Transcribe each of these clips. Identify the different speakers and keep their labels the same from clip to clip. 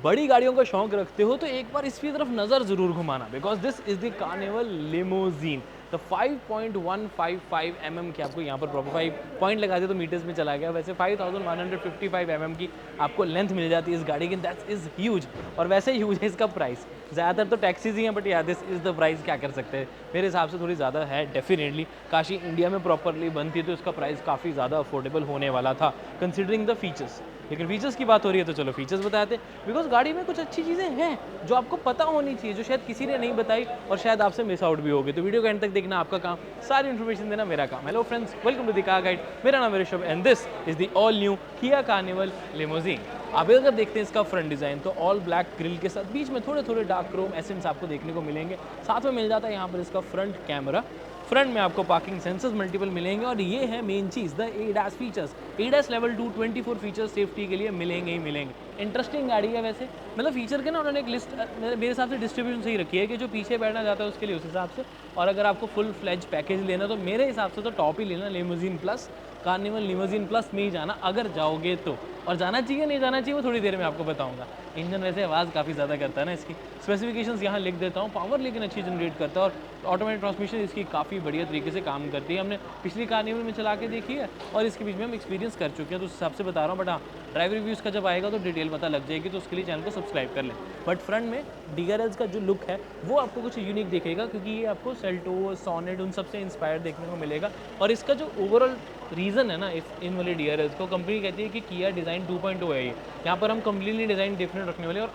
Speaker 1: बड़ी गाड़ियों का शौक रखते हो तो एक बार इसकी तरफ नज़र ज़रूर घुमाना, because this is the carnival limousine. तो 5.155 की आपको यहाँ पर प्रॉपर 5 पॉइंट लगा दिया तो मीटर्स में चला गया, वैसे 5155 की आपको लेंथ मिल जाती है इस गाड़ी की। दैट्स इज़ ह्यूज, और वैसे ह्यूज है इसका प्राइस। ज़्यादातर तो टैक्सीज ही हैं, बट यार दिस इज़ द प्राइस, क्या कर सकते हैं, मेरे हिसाब से थोड़ी ज़्यादा है डेफिनेटली। काशी इंडिया में प्रॉपरली बनती है तो इसका प्राइस काफ़ी ज़्यादा अफोर्डेबल होने वाला था कंसिडरिंग द फीचर्स। लेकिन फीचर्स की बात हो रही है तो चलो फीचर्स बताते हैं, बिकॉज गाड़ी में कुछ अच्छी चीज़ें हैं जो आपको पता होनी चाहिए, जो शायद किसी ने नहीं बताई और शायद आपसे मिस आउट भी होगी। तो वीडियो को एंड तक देखना आपका काम, सारी इन्फॉर्मेशन देना मेरा काम। Hello friends, welcome to the car guide. मेरा नाम है Rishabh and this is the all new Kia Carnival Limousine. आप अगर देखते हैं इसका फ्रंट डिज़ाइन तो ऑल ब्लैक ग्रिल के साथ बीच में थोड़े थोड़े डार्क क्रोम एसेंस आपको देखने को मिलेंगे। साथ में मिल जाता है यहाँ पर इसका फ्रंट कैमरा। फ्रंट में आपको पार्किंग सेंसर्स मल्टीपल मिलेंगे, और ये है main cheese, the ADAS features. ADAS level 2 24 features safety के लिए मिलेंगे ही मिलेंगे। इंटरेस्टिंग गाड़ी है वैसे, मतलब फीचर के ना उन्होंने एक लिस्ट मेरे हिसाब से डिस्ट्रीब्यूशन सही रखी है कि जो पीछे बैठना चाहता है उसके लिए उस हिसाब से, और अगर आपको फुल फ्लेज पैकेज लेना तो मेरे हिसाब से तो टॉप ही लेना, limousine plus, carnival limousine plus में ही जाना अगर जाओगे तो। और जाना चाहिए नहीं जाना चाहिए वो थोड़ी देर में आपको बताऊंगा। इंजन वैसे आवाज़ काफ़ी ज़्यादा करता है ना, इसकी स्पेसिफिकेशंस यहाँ लिख देता हूँ। पावर लेकिन अच्छी जनरेट करता है, और ऑटोमेटिक ट्रांसमिशन इसकी काफ़ी बढ़िया तरीके से काम करती है। हमने पिछली कार्निवल में चला के देखी है और इसके बीच में हम एक्सपीरियंस कर चुके हैं, तो उस हिसाब से बता रहा हूँ। बट हाँ, ड्राइव रिव्यूज़ का जब आएगा तो डिटेल पता लग जाएगी, तो उसके लिए चैनल को सब्सक्राइब कर लें। बट फ्रंट में DRLs का जो लुक है वो आपको कुछ यूनिक दिखेगा, क्योंकि ये आपको सेल्टो, सोनेट उन सबसे इंस्पायर देखने को मिलेगा। और इसका जो ओवरऑल रीज़न है ना इन वाले DRLs को, कंपनी कहती है कि किया डिज़ाइन 2.0 है ये। यहाँ पर हम कम्प्लीटली डिज़ाइन डिफरेंट रखने वाले, और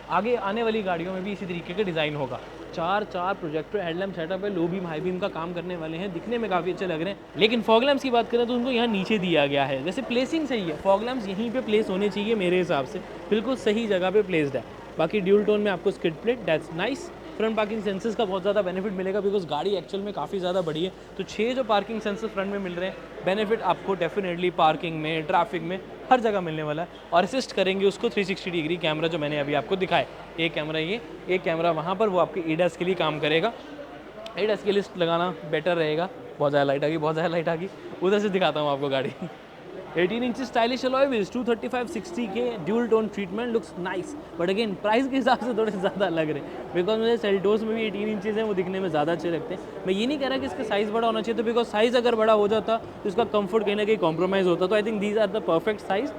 Speaker 1: आगे आने वाली गाड़ियों में भी इसी तरीके का डिज़ाइन होगा। चार प्रोजेक्टर हेडलैम्प सेटअप है, लो बीम हाई बीम का काम करने वाले हैं, दिखने में काफ़ी अच्छे लग रहे हैं। लेकिन फॉग लैम्प्स की बात करें तो उनको यहाँ नीचे दिया गया है। वैसे प्लेसिंग सही है, फॉग लैम्प्स यहीं पे प्लेस होने चाहिए मेरे हिसाब से, बिल्कुल सही जगह पे प्लेस्ड है। बाकी ड्यूल टोन में आपको skid plate, that's nice. Front parking sensors का बहुत ज़्यादा बेनिफिट मिलेगा, बिकॉज गाड़ी एक्चुअल में काफ़ी ज़्यादा बड़ी है। तो 6 जो पार्किंग सेंसर फ्रंट में मिल रहे हैं, बेनिफिट आपको डेफिनेटली पार्किंग में, ट्रैफिक में, हर जगह मिलने वाला है। और असिस्ट करेंगे उसको 360 डिग्री कैमरा जो मैंने अभी आपको दिखाया। एक कैमरा ये, एक कैमरा वहाँ पर, वो आपके एडास के लिए काम करेगा। एडास की लिस्ट लगाना बेटर रहेगा। बहुत ज़्यादा लाइट आ गई, बहुत ज़्यादा लाइट आ गई। उधर से दिखाता हूँ आपको गाड़ी। 18 इंच स्टाइलिश अलॉय व्हील्स, 235/60 के dual tone treatment, looks nice. But again price के हिसाब से थोड़े ज़्यादा लग रहे हैं, बिकॉज मुझे सेल्टोस में भी 18 इंचेस हैं, वो दिखने में ज़्यादा अच्छे लगते हैं। मैं ये नहीं कह रहा कि इसका साइज़ बड़ा होना चाहिए, तो बिकॉज साइज़ अगर बड़ा हो जाता तो इसका कंफर्ट कहीं ना कहीं कॉम्प्रोमाइज़ होता। तो I think these are the perfect size.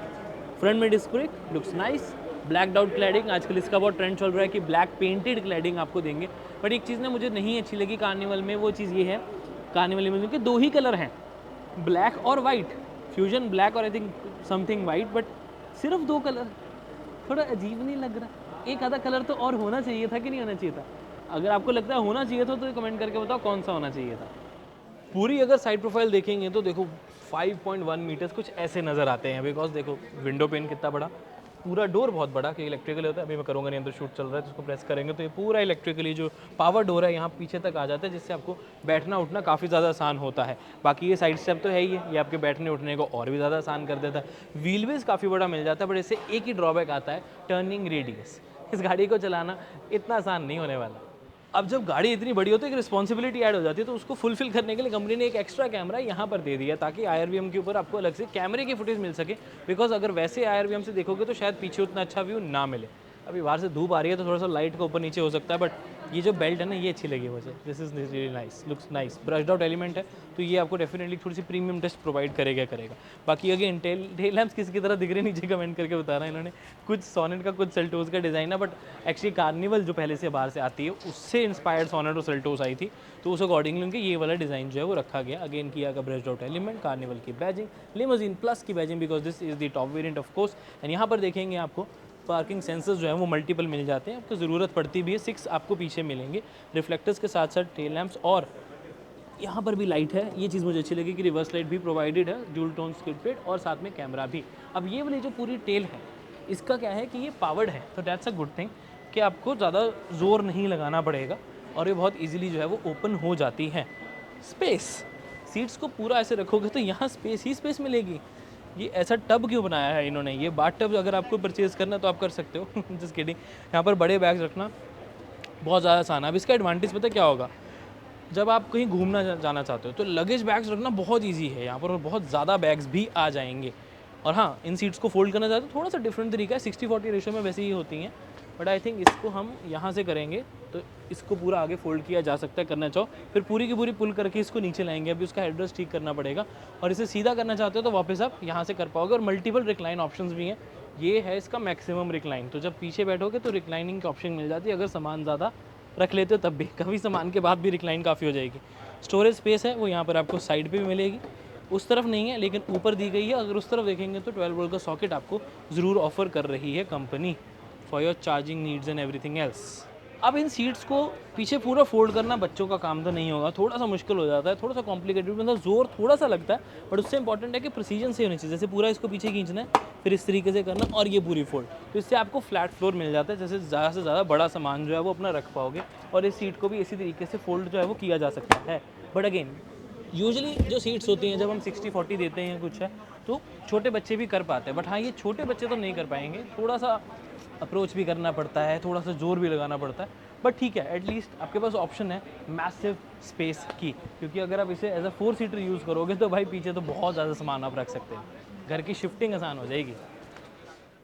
Speaker 1: Front में disc brake, looks nice. Black out cladding, आजकल इसका बहुत ट्रेंड चल रहा है कि ब्लैक पेंटेड क्लैडिंग आपको देंगे। बट एक चीज़ ना मुझे नहीं अच्छी लगी कार्निवल में, वो चीज़ ये है, कार्निवल लिमोजीन के 2 ही कलर हैं, ब्लैक और वाइट, फ्यूजन ब्लैक और I think something white, but सिर्फ 2 कलर, थोड़ा अजीब नहीं लग रहा? एक आधा कलर तो और होना चाहिए था कि नहीं होना चाहिए था? अगर आपको लगता है होना चाहिए था तो कमेंट करके बताओ कौन सा होना चाहिए था। पूरी अगर साइड प्रोफाइल देखेंगे तो देखो 5.1 मीटर्स कुछ ऐसे नज़र आते हैं, बिकॉज देखो विंडो पेन कितना बड़ा, पूरा डोर बहुत बड़ा, कि इलेक्ट्रिकल होता है। अभी मैं करूँगा नहीं, अंदर शूट चल रहा है तो उसको प्रेस करेंगे तो ये पूरा इलेक्ट्रिकली जो पावर डोर है यहाँ पीछे तक आ जाता है, जिससे आपको बैठना उठना काफ़ी ज़्यादा आसान होता है। बाकी ये साइड स्टेप तो है ही है, ये आपके बैठने उठने को और भी ज़्यादा आसान कर देता है। व्हील बेस काफ़ी बड़ा मिल जाता है, बट इससे एक ही ड्रॉबैक आता है, टर्निंग रेडियस। इस गाड़ी को चलाना इतना आसान नहीं होने वाला। अब जब गाड़ी इतनी बड़ी होती है, एक रिस्पॉन्सिबिलिटी ऐड हो जाती है, तो उसको फुलफिल करने के लिए कंपनी ने एक एक्स्ट्रा कैमरा यहाँ पर दे दिया, ताकि IRVM के ऊपर आपको अलग से कैमरे की फुटेज मिल सके। बिकॉज अगर वैसे IRVM से देखोगे तो शायद पीछे उतना अच्छा व्यू ना मिले। अभी बाहर से धूप आ रही है तो थोड़ा सा लाइट का ऊपर नीचे हो सकता है, बट ये जो बेल्ट है ना, ये अच्छी लगी मुझे। This is really nice, looks nice, brushed out element है, तो ये आपको डेफिनेटली थोड़ी सी प्रीमियम टेस्ट प्रोवाइड करेगा। बाकी अगेन टेल लैम्प्स किसी की तरह दिख रहे, नीचे कमेंट करके बताना। इन्होंने कुछ सोनेट का, कुछ सेल्टोस का डिज़ाइन है, बट एक्चुअली कार्निवल जो पहले से बाहर से आती है उससे इंस्पायर्ड सोनेट और सेल्टोस आई थी, तो उस अकॉर्डिंगली उनके ये वाला डिज़ाइन जो है वो रखा गया। अगेन किया का ब्रश्ड आउट एलिमेंट, कार्निवल की बैजिंग, लिमोजीन प्लस की badging, because this is the top variant of course. And यहाँ पर देखेंगे आपको पार्किंग सेंसर्स जो है वो मल्टीपल मिल जाते हैं, आपको ज़रूरत पड़ती भी है। 6 आपको पीछे मिलेंगे, रिफ्लेक्टर्स के साथ साथ टेल लैंप्स, और यहाँ पर भी लाइट है। ये चीज़ मुझे अच्छी लगी कि रिवर्स लाइट भी प्रोवाइडेड है, ड्यूल टोन स्किड प्लेट, और साथ में कैमरा भी। अब ये वाली जो पूरी टेल है, इसका क्या है कि ये पावर्ड है, तो दैट्स अ गुड थिंग कि आपको ज़्यादा ज़ोर नहीं लगाना पड़ेगा, और ये बहुत ईजिली जो है वो ओपन हो जाती है। स्पेस, सीट्स को पूरा ऐसे रखोगे तो यहाँ स्पेस ही स्पेस मिलेगी। ये ऐसा टब क्यों बनाया है इन्होंने? ये बाथ टब अगर आपको परचेज़ करना तो आप कर सकते हो। Just kidding. यहाँ पर बड़े बैग्स रखना बहुत ज़्यादा आसान है। अब इसका एडवांटेज पता क्या होगा, जब आप कहीं घूमना जाना चाहते हो तो लगेज बैग्स रखना बहुत ईजी है यहाँ पर, और बहुत ज़्यादा बैग्स भी आ जाएंगे। और हाँ, इन सीट्स को फोल्ड करना चाहते हो थोड़ा सा डिफरेंट तरीका है, 60-40 रेशो में वैसे ही होती हैं, बट आई थिंक इसको हम यहाँ से करेंगे तो इसको पूरा आगे फोल्ड किया जा सकता है, करना चाहो फिर पूरी की पूरी पुल करके इसको नीचे लाएंगे। अभी उसका हेडरेस्ट ठीक करना पड़ेगा, और इसे सीधा करना चाहते हो तो वापस आप यहाँ से कर पाओगे। और मल्टीपल रिक्लाइन ऑप्शंस भी हैं, ये है इसका मैक्सिमम रिक्लाइन, तो जब पीछे बैठोगे तो रिक्लाइनिंग की ऑप्शन मिल जाती है, अगर सामान ज़्यादा रख लेते हो तब भी, कभी सामान के बाद भी रिक्लाइन काफ़ी हो जाएगी। स्टोरेज स्पेस है वो यहाँ पर आपको साइड पे भी मिलेगी, उस तरफ नहीं है लेकिन ऊपर दी गई है। अगर उस तरफ देखेंगे तो 12 वोल्ट का सॉकेट आपको ज़रूर ऑफर कर रही है company for your charging needs and everything else. अब इन सीट्स को पीछे पूरा फोल्ड करना बच्चों का काम तो नहीं होगा, थोड़ा सा मुश्किल हो जाता है, थोड़ा सा कॉम्प्लिकेटेड, मतलब जोर थोड़ा सा लगता है, बट उससे इंपॉर्टेंट है कि प्रिसीजन से होनी चाहिए। जैसे पूरा इसको पीछे खींचना है, फिर इस तरीके से करना और ये पूरी फोल्ड, तो इससे आपको फ्लैट फ्लोर मिल जाता है, जैसे ज़्यादा से ज़्यादा बड़ा सामान जो है वो अपना रख पाओगे। और इस सीट को भी इसी तरीके से फोल्ड जो है वो किया जा सकता है। बट अगेन यूजुअली जो सीट्स होती हैं जब हम 60-40 देते हैं कुछ है तो छोटे बच्चे भी कर पाते हैं, बट हाँ ये छोटे बच्चे तो नहीं कर पाएंगे, थोड़ा सा अप्रोच भी करना पड़ता है, थोड़ा सा जोर भी लगाना पड़ता है, बट ठीक है एटलीस्ट आपके पास ऑप्शन है मैसिव स्पेस की। क्योंकि अगर आप इसे एज अ 4 सीटर यूज़ करोगे तो भाई पीछे तो बहुत ज़्यादा सामान आप रख सकते हैं, घर की शिफ्टिंग आसान हो जाएगी।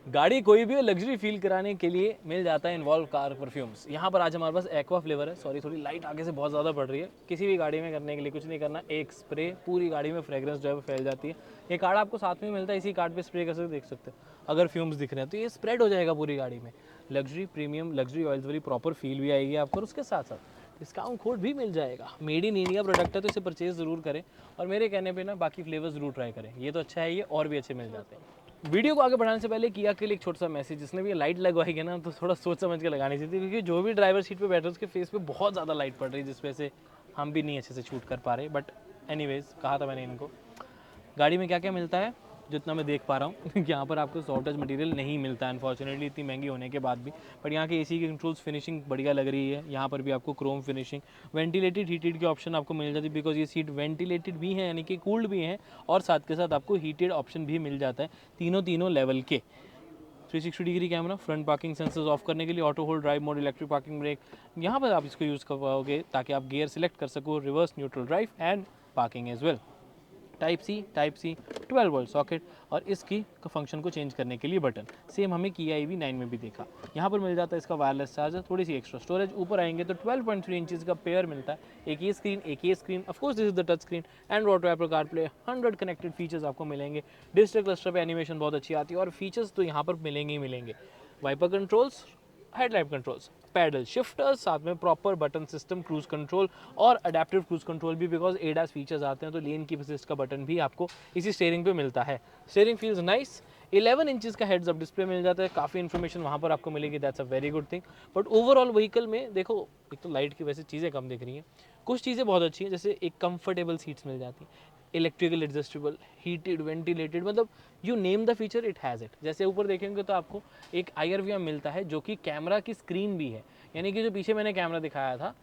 Speaker 1: गाड़ी कोई भी लग्जरी फील कराने के लिए मिल जाता है इन्वॉल्व कार परफ्यूम्स। यहाँ पर आज हमारे पास एक्वा फ्लेवर है, सॉरी थोड़ी लाइट आगे से बहुत ज़्यादा पड़ रही है। किसी भी गाड़ी में करने के लिए कुछ नहीं करना, एक स्प्रे पूरी गाड़ी में फ्रेग्रेंस जो है वो फैल जाती है। ये कार्ड आपको साथ में मिलता है, इसी कार्ड पे स्प्रे कर सकते देख सकते हो। अगर फ्यूम्स दिख रहे हैं तो ये स्प्रेड हो जाएगा पूरी गाड़ी में। लग्जरी प्रीमियम लग्जरी ऑयल्स वाली प्रॉपर फील भी आएगी आपको, और उसके साथ साथ डिस्काउंट कोड भी मिल जाएगा। मेड इन इंडिया प्रोडक्ट है तो इसे परचेज ज़रूर करें, और मेरे कहने पे ना बाकी फ्लेवर ज़रूर ट्राई करें, ये तो अच्छा है, ये और भी अच्छे मिल जाते हैं। वीडियो को आगे बढ़ाने से पहले किया के लिए एक छोटा सा मैसेज, जिसने भी ये लाइट लगवाई है ना तो थोड़ा सोच समझ के लगानी चाहिए, क्योंकि जो भी ड्राइवर सीट पे बैठे उसके फेस पे बहुत ज़्यादा लाइट पड़ रही है, जिस वजह से हम भी नहीं अच्छे से शूट कर पा रहे। बट एनीवेज कहा था मैंने इनको, गाड़ी में क्या क्या मिलता है जितना मैं देख पा रहा हूँ यहाँ पर आपको सॉफ्ट टच मटेरियल नहीं मिलता है अनफॉर्चुनेटली, इतनी महंगी होने के बाद भी। बट यहाँ के एसी की कंट्रोल्स फिनिशिंग बढ़िया लग रही है, यहाँ पर भी आपको क्रोम फिनिशिंग, वेंटिलेटेड हीटेड की ऑप्शन आपको मिल जाती है, बिकॉज ये सीट वेंटिलेटेड भी है यानी कि कूल्ड भी है, और साथ के साथ आपको हीटेड ऑप्शन भी मिल जाता है, तीनों लेवल के। 360 degree camera, front parking sensors of करने के लिए, auto hold drive mode, electric parking brake, यहाँ पर आप इसको यूज़ कर पाओगे ताकि आप गियर सिलेक्ट कर सको, reverse neutral drive and parking as well. Type C 12 volt socket, और इसकी फंक्शन को चेंज करने के लिए बटन, सेम हमें किया EV9 में भी देखा। यहाँ पर मिल जाता है इसका वायरलेस चार्जर, थोड़ी सी एक्स्ट्रा स्टोरेज। ऊपर आएंगे तो 12.3 इंचज़ का पेयर मिलता है, एक ये screen, of course this is the touch screen, Android Apple CarPlay, 100 connected features आपको मिलेंगे। डिजिटल क्लस्टर पे एनिमेशन बहुत अच्छी आती है, और फीचर्स तो यहाँ पर मिलेंगे ही मिलेंगे। Wiper controls, headlight controls, paddle shifters, साथ में proper button system, cruise control और अडेप्टिव क्रूज कंट्रोल भी, बिकॉज एडास फीचर्स आते हैं तो लेन कीप असिस्ट का बटन भी आपको इसी स्टीयरिंग पे मिलता है। स्टीयरिंग फील्स नाइस, 11 इंचज़ का हेड्स अप डिस्प्ले मिल जाता है, काफ़ी इन्फॉर्मेशन वहाँ पर आपको मिलेगी, that's a very good thing. But overall vehicle में देखो, एक तो लाइट की वैसे चीज़ें कम दिख रही हैं, कुछ चीज़ें बहुत अच्छी हैं, जैसे एक कंफर्टेबल सीट्स मिल जाती हैं, इलेक्ट्रिकल एडजस्टेबल, हीटेड, वेंटिलेटेड, मतलब you name the feature it has it. जैसे ऊपर देखेंगे तो आपको एक IR मिलता है जो कि कैमरा की स्क्रीन भी है, यानी कि जो पीछे मैंने कैमरा दिखाया था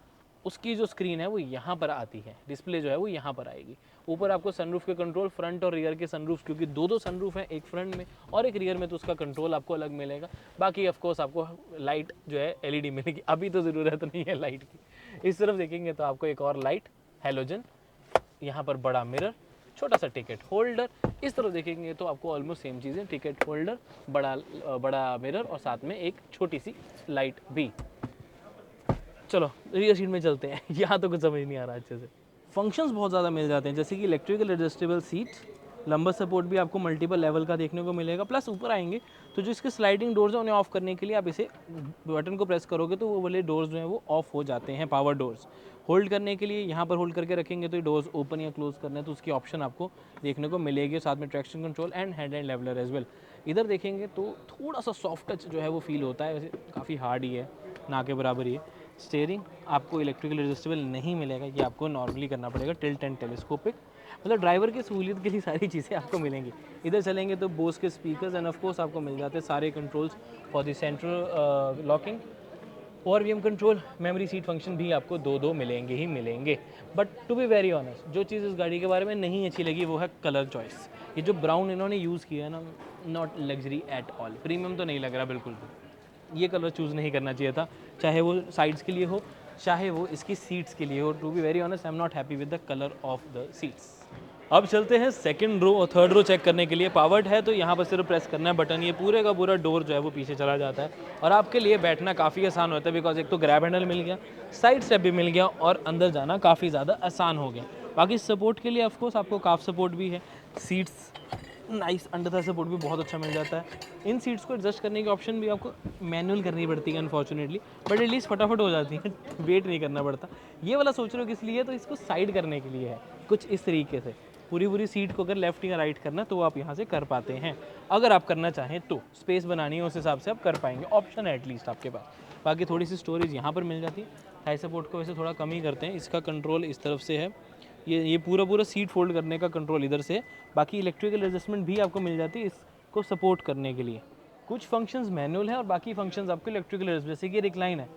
Speaker 1: उसकी जो स्क्रीन है वो यहाँ पर आती है, डिस्प्ले जो है वो यहाँ पर आएगी। ऊपर आपको सनरूफ के कंट्रोल, फ्रंट और रियर के सनरूफ, क्योंकि दो सनरूफ हैं, एक फ्रंट में और एक रियर में, तो उसका कंट्रोल आपको अलग मिलेगा। बाकी ऑफ कोर्स आपको लाइट जो है LED मिलेगी, अभी तो ज़रूरत नहीं है लाइट की। इस तरफ देखेंगे तो आपको एक और लाइट हैलोजन, यहाँ पर बड़ा मिरर, छोटा सा टिकट होल्डर। इस तरफ देखेंगे तो आपको ऑलमोस्ट सेम चीज़ें, टिकट होल्डर, बड़ा मिरर और साथ में एक छोटी सी लाइट भी। चलो रियर सीट में चलते हैं यहाँ तो कुछ समझ नहीं आ रहा अच्छे से। फंक्शंस बहुत ज़्यादा मिल जाते हैं, जैसे कि electrical adjustable seat, lumbar support भी आपको मल्टीपल लेवल का देखने को मिलेगा। प्लस ऊपर आएंगे तो जो इसके स्लाइडिंग डोर्स हैं उन्हें ऑफ करने के लिए आप इसे बटन को प्रेस करोगे तो वो वाले डोर्स जो हैं वो ऑफ हो जाते हैं, पावर डोर्स। होल्ड करने के लिए यहाँ पर होल्ड करके रखेंगे तो ये डोर्स ओपन या क्लोज करना है तो उसकी ऑप्शन आपको देखने को मिलेगी, साथ में traction control and headlight leveller as well. इधर देखेंगे तो थोड़ा सा सॉफ्ट टच जो है वो फील होता है, वैसे काफ़ी हार्ड ही है, ना के बराबर ही है। स्टीयरिंग आपको इलेक्ट्रिकल एडजस्टेबल नहीं मिलेगा, ये आपको नॉर्मली करना पड़ेगा, टिल्ट एंड टेलीस्कोपिक, मतलब ड्राइवर की सहूलियत के लिए सारी चीज़ें आपको मिलेंगी। इधर चलेंगे तो बोस के स्पीकर्स एंड ऑफ कोर्स आपको मिल जाते हैं सारे controls for the central locking, ORVM control, memory seat function भी आपको दो मिलेंगे ही मिलेंगे। But to be very honest, जो चीज़ इस गाड़ी के बारे में नहीं अच्छी लगी वो है कलर चॉइस। ये जो ब्राउन इन्होंने यूज़ किया है ना, not luxury at all, premium तो नहीं लग रहा बिल्कुल भी। ये कलर चूज़ नहीं करना चाहिए था, चाहे वो साइड्स के लिए हो, चाहे वो इसकी सीट्स के लिए हो। To be very honest, I am not happy with the colour of the seats. अब चलते हैं सेकंड रो और थर्ड रो चेक करने के लिए। पावर्ड है तो यहाँ पर सिर्फ प्रेस करना है बटन, ये पूरे का पूरा डोर जो है वो पीछे चला जाता है और आपके लिए बैठना काफ़ी आसान होता है बिकॉज एक तो ग्रैब हैंडल मिल गया, साइड स्टेप भी मिल गया और अंदर जाना काफ़ी ज़्यादा आसान हो गया। बाकी सपोर्ट के लिए ऑफकोर्स आपको काफ सपोर्ट भी है, सीट्स नाइस, अंडर था सपोर्ट भी बहुत अच्छा मिल जाता है। इन सीट्स को एडजस्ट करने की ऑप्शन भी आपको मैनुअल करनी पड़ती है अनफॉर्चुनेटली, बट एटलीस्ट फटाफट हो जाती है वेट नहीं करना पड़ता। ये वाला सोच रहे हो किस लिए, तो इसको साइड करने के लिए है कुछ इस तरीके से। पूरी सीट को अगर लेफ्ट या राइट करना तो आप यहाँ से कर पाते हैं, अगर आप करना चाहें तो स्पेस बनानी है उस हिसाब से आप कर पाएंगे, ऑप्शन है एटलीस्ट आपके पास। बाकी थोड़ी सी स्टोरेज यहाँ पर मिल जाती है। थाई सपोर्ट को वैसे थोड़ा कम ही करते हैं, इसका कंट्रोल इस तरफ से है, ये पूरा सीट फोल्ड करने का कंट्रोल इधर से है। बाकी इलेक्ट्रिकल एडजस्टमेंट भी आपको मिल जाती है इसको सपोर्ट करने के लिए। कुछ फंक्शंस मैनुअल है और बाकी फंक्शंस आपको इलेक्ट्रिकल एडजस्ट, जैसे कि रिक्लाइन है,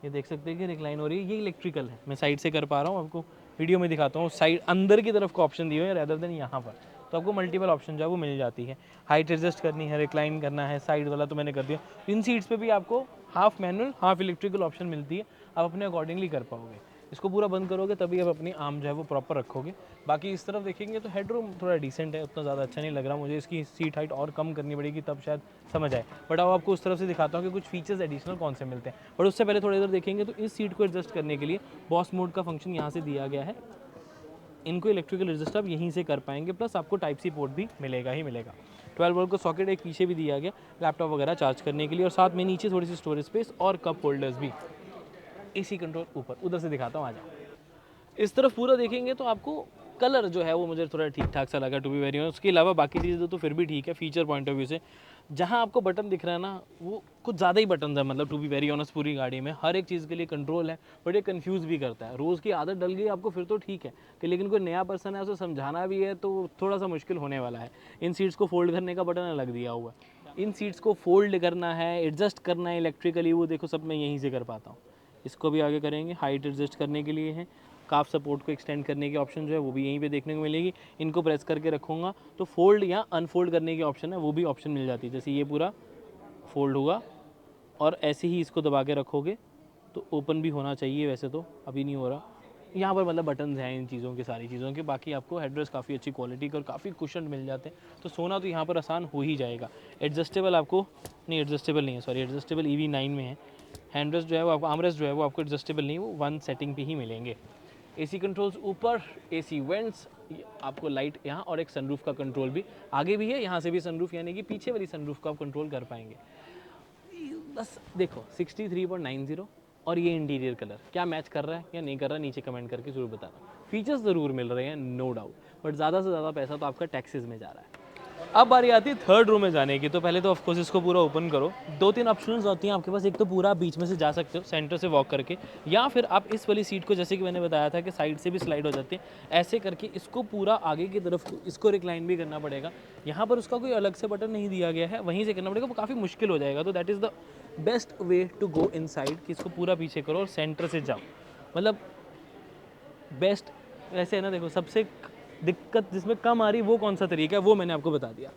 Speaker 1: ये देख सकते हैं कि रिक्लाइन हो रही है, ये इलेक्ट्रिकल है। मैं साइड से कर पा रहा हूँ, आपको वीडियो में दिखाता हूँ। साइड अंदर की तरफ को ऑप्शन दिए हुए हैं रैदर देन यहाँ पर, तो आपको मल्टीपल ऑप्शन जो है वो मिल जाती है। हाइट एडजस्ट करनी है, रिक्लाइन करना है, साइड वाला तो मैंने कर दिया। इन सीट्स पे भी आपको half manual half electrical option मिलती है, आप अपने अकॉर्डिंगली कर पाओगे। इसको पूरा बंद करोगे तभी आप अपनी आर्म जो है वो प्रॉपर रखोगे। बाकी इस तरफ देखेंगे तो हेडरूम थोड़ा डिसेंट है, उतना ज़्यादा अच्छा नहीं लग रहा मुझे, इसकी सीट हाइट और कम करनी पड़ेगी तब शायद समझ आए। बट अब आपको उस तरफ से दिखाता हूँ कि कुछ फीचर्स एडिशनल कौन से मिलते हैं। बट उससे पहले थोड़ा इधर देखेंगे तो इस सीट को एडजस्ट करने के लिए बॉस मोड का फंक्शन यहाँ से दिया गया है। इनको इलेक्ट्रिकल एडजस्ट आप यहीं से कर पाएंगे, प्लस आपको टाइप सी पोर्ट भी मिलेगा ही मिलेगा। 12 वोल्ट का सॉकेट एक पीछे भी दिया गया लैपटॉप वगैरह चार्ज करने के लिए, और साथ में नीचे थोड़ी सी स्टोरेज स्पेस और कप होल्डर्स भी। एसी कंट्रोल ऊपर, उधर से दिखाता हूँ, आ जाओ। इस तरफ पूरा देखेंगे तो आपको कलर जो है वो मुझे थोड़ा ठीक ठाक सा लगा टू बी वेरी ऑनेस्ट। उसके अलावा बाकी चीज़ें तो फिर भी ठीक है फीचर पॉइंट ऑफ व्यू से। जहाँ आपको बटन दिख रहा है ना, वो कुछ ज़्यादा ही बटन है, मतलब टू बी वेरी ऑनेस्ट पूरी गाड़ी में हर एक चीज़ के लिए कंट्रोल है, बट ये कंफ्यूज भी करता है। रोज़ की आदत डल गई आपको फिर तो ठीक है कि, लेकिन कोई नया पर्सन है उसे समझाना भी है तो थोड़ा सा मुश्किल होने वाला है। इन सीट्स को फोल्ड करने का बटन अलग दिया हुआ है, इन सीट्स को फोल्ड करना है, एडजस्ट करना है इलेक्ट्रिकली, वो देखो सब मैं यहीं से कर पाता हूँ। इसको भी आगे करेंगे, हाइट एडजस्ट करने के लिए है, काफ सपोर्ट को एक्सटेंड करने की ऑप्शन जो है वो भी यहीं पे देखने को मिलेगी। इनको प्रेस करके रखूँगा तो फोल्ड या अनफोल्ड करने की ऑप्शन है वो भी ऑप्शन मिल जाती है। जैसे ये पूरा फोल्ड होगा और ऐसे ही इसको दबा के रखोगे तो ओपन भी होना चाहिए, वैसे तो अभी नहीं हो रहा। यहाँ पर मतलब बटन्स हैं इन चीज़ों के, सारी चीज़ों के। बाकी आपको हेडरेस्ट काफ़ी अच्छी क्वालिटी के और काफ़ी कुशन मिल जाते हैं, तो सोना तो यहाँ पर आसान हो ही जाएगा। एडजस्टेबल आपको नहीं, एडजस्टेबल नहीं है, सॉरी, एडजस्टेबल EV9 में है। हैंडरेस्ट जो है वो आपको, आर्मरेस्ट जो है वो आपको एडजस्टेबल नहीं, वो वन सेटिंग पे ही मिलेंगे। एसी कंट्रोल्स ऊपर, एसी वेंट्स, आपको लाइट यहाँ और एक सनरूफ का कंट्रोल भी आगे भी है, यहाँ से भी सनरूफ, यानी कि पीछे वाली सनरूफ को आप कंट्रोल कर पाएंगे। बस देखो 63.90 और ये इंटीरियर कलर क्या मैच कर रहा है या नहीं कर रहा, नीचे कमेंट करके जरूर बताना। फीचर्स ज़रूर मिल रहे हैं नो डाउट, बट ज़्यादा से ज़्यादा पैसा तो आपका टैक्सेस में जा रहा है। अब बारी आती है थर्ड रो में जाने की, तो पहले तो ऑफकोर्स इसको पूरा ओपन करो। 2-3 ऑप्शंस होती हैं आपके पास, एक तो पूरा बीच में से जा सकते हो सेंटर से वॉक करके, या फिर आप इस वाली सीट को, जैसे कि मैंने बताया था कि साइड से भी स्लाइड हो जाती है, ऐसे करके इसको पूरा आगे की तरफ इसको रिक्लाइन भी करना पड़ेगा। यहाँ पर उसका कोई अलग से बटन नहीं दिया गया है, वहीं से करना पड़ेगा, वो काफ़ी मुश्किल हो जाएगा। तो that is the best way to go inside कि इसको पूरा पीछे करो और सेंटर से जाओ, मतलब बेस्ट। वैसे है ना, देखो सबसे दिक्कत जिसमें कम आ रही वो कौन सा तरीका है वो मैंने आपको बता दिया।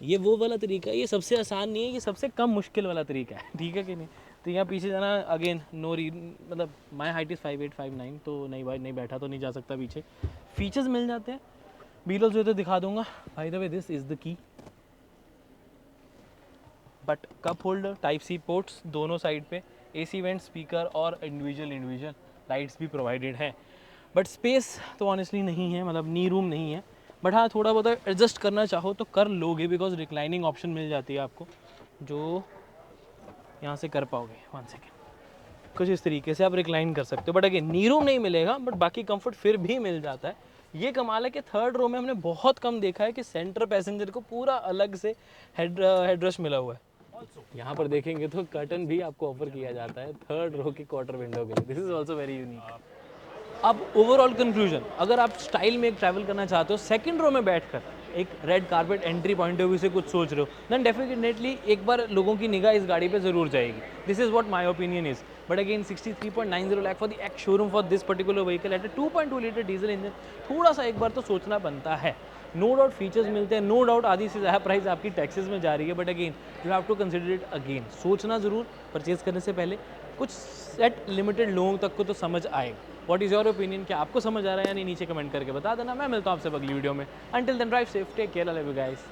Speaker 1: ये वो वाला तरीका है, ये सबसे आसान नहीं है, ये सबसे कम मुश्किल वाला तरीका है, ठीक है कि नहीं। तो यहाँ पीछे जाना अगेन नो री, मतलब माई हाइट इज़ 5859, तो नहीं भाई नहीं बैठा तो नहीं जा सकता पीछे। फीचर्स मिल जाते हैं, बीटल्स जो तो दिखा दूंगा। By the way this is the key, but cup holder, type C ports दोनों साइड पे, एसी वेंट, स्पीकर और इंडिविजुअल लाइट्स भी प्रोवाइडेड है। बट स्पेस तो ऑनेस्टली नहीं है, मतलब नी रूम नहीं है। बट हाँ, थोड़ा बहुत एडजस्ट करना चाहो तो कर लोगे, बिकॉज रिक्लाइनिंग ऑप्शन मिल जाती है आपको, जो यहाँ से कर पाओगे। 1 सेकेंड, कुछ इस तरीके से आप रिक्लाइन कर सकते हो। बट अगेन नी रूम नहीं मिलेगा, बट बाकी कंफर्ट फिर भी मिल जाता है। ये कमाल है कि थर्ड रो में हमने बहुत कम देखा है कि सेंटर पैसेंजर को पूरा अलग से हेडरेस्ट मिला हुआ है। यहाँ पर देखेंगे तो कर्टन भी आपको ऑफर किया जाता है थर्ड रो की क्वार्टर विंडो के लिए। This is also very unique. अब ओवरऑल कंक्लूजन, अगर आप स्टाइल में एक ट्रैवल करना चाहते हो सेकंड रो में बैठकर, एक red carpet entry point of view से कुछ सोच रहे हो, देन डेफिनेटली एक बार लोगों की निगाह इस गाड़ी पे जरूर जाएगी। This is what my opinion is. But again 63.90 lakh for the ex showroom for this particular vehicle eight 2.2 litre diesel engine, थोड़ा सा एक बार तो सोचना बनता है। नो डाउट फीचर्स मिलते हैं, नो डाउट आधी से ज़्यादा प्राइस आपकी टैक्सेस में जा रही है, but again you have to consider it again. सोचना ज़रूर परचेज करने से पहले, कुछ सेट लिमिटेड लोगों तक को तो समझ आएगा। व्हाट इज़ योर ओपिनियन, क्या आपको समझ आ रहा है या नहीं, नीचे कमेंट करके बता देना। मैं मिलता हूँ आपसे अगली वीडियो में। Until then drive safe, take care, love you guys.